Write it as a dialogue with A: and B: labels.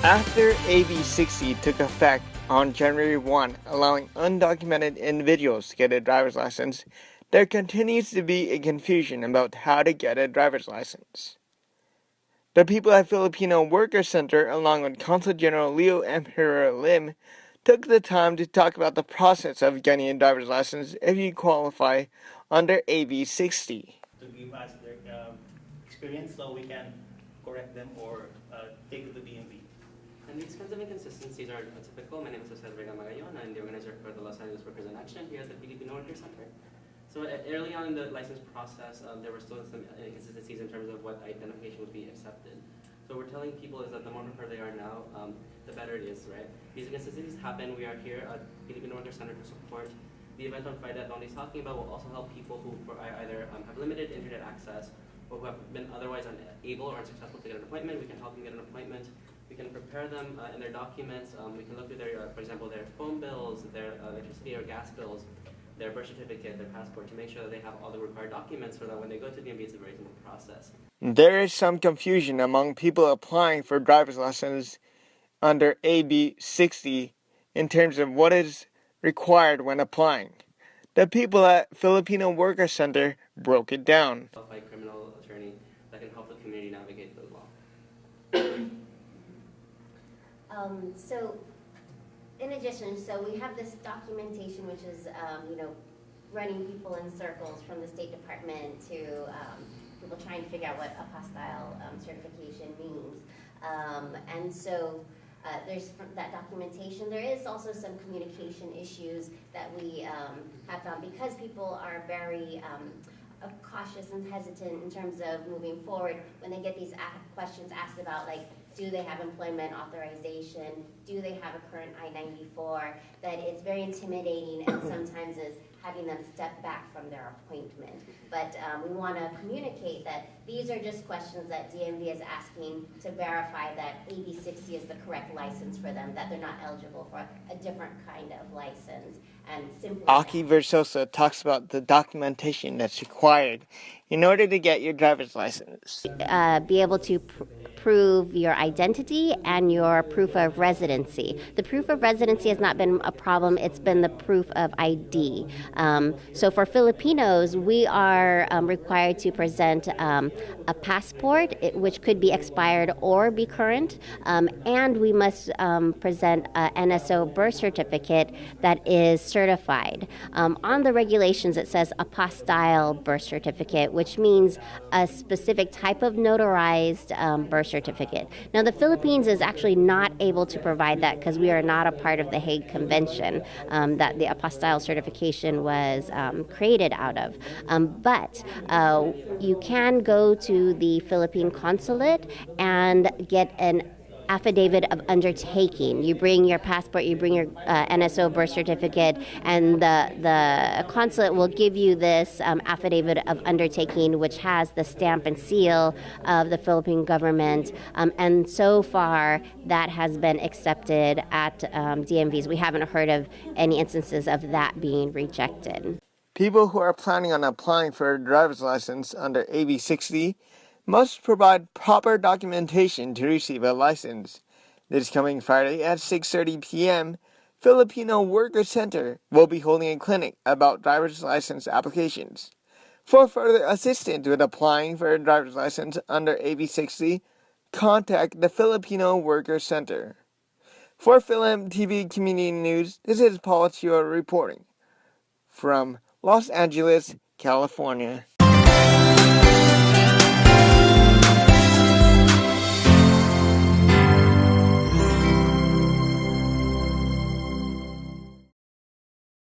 A: After AB60 took effect on January 1, allowing undocumented individuals to get a driver's license, there continues to be a confusion about how to get a driver's license. The people at Filipino Worker Center, along with Consul General Leo Emperor Lim, took the time to talk about the process of getting a driver's license if you qualify under AB60.
B: To give us their experience so we can correct them or take it to DMV.
C: And these kinds of inconsistencies are typical. My name is Jose Vega Magayon. I'm the organizer for the Los Angeles Workers in Action here at the Filipino Worker Center. So early on in the license process, there were still some inconsistencies in terms of what identification would be accepted. So what we're telling people is that the more prepared they are now, the better it is, right? These inconsistencies happen. We are here at Filipino Worker Center to support. The event on Friday that Donnie's talking about will also help people who either have limited internet access or who have been otherwise unable or unsuccessful to get an appointment. We can help them get an appointment. We can prepare them in their documents. We can look through their, for example, their phone bills, their electricity or gas bills, their birth certificate, their passport, to make sure that they have all the required documents so that when they go to DMV, it's a very simple process.
A: There is some confusion among people applying for driver's licenses under AB60 in terms of what is required when applying. The people at Filipino Worker Center broke it down.
C: A criminal attorney that can help the community navigate the law.
D: So, in addition, we have this documentation which is, running people in circles from the State Department to people trying to figure out what apostille certification means. And so there's that documentation. There is also some communication issues that we have found because people are very cautious and hesitant in terms of moving forward when they get these questions asked about, like, do they have employment authorization? Do they have a current I-94? That it's very intimidating and sometimes is having them step back from their appointment. But we want to communicate that these are just questions that DMV is asking to verify that AB60 is the correct license for them, that they're not eligible for a different kind of license. And simply
A: Aki Versosa talks about the documentation that's required in order to get your driver's license.
D: Be able to prove your identity and your proof of residency. The proof of residency has not been a problem, it's been the proof of ID. So for Filipinos, we are required to present a passport, which could be expired or be current, and we must present an NSO birth certificate that is certified. On the regulations, it says apostille birth certificate, which means a specific type of notarized birth certificate. Now, the Philippines is actually not able to provide that because we are not a part of the Hague Convention that the apostille certification was created out of. But you can go to the Philippine consulate and get an affidavit of undertaking. You bring your passport, you bring your NSO birth certificate, and the consulate will give you this affidavit of undertaking, which has the stamp and seal of the Philippine government. And so far, that has been accepted at DMVs. We haven't heard of any instances of that being rejected.
A: People who are planning on applying for a driver's license under AB60 must provide proper documentation to receive a license. This coming Friday at 6:30 p.m., Filipino Worker Center will be holding a clinic about driver's license applications. For further assistance with applying for a driver's license under AB60, contact the Filipino Worker Center. For FilAmtv Community News, this is Paul Chua reporting from Los Angeles, California.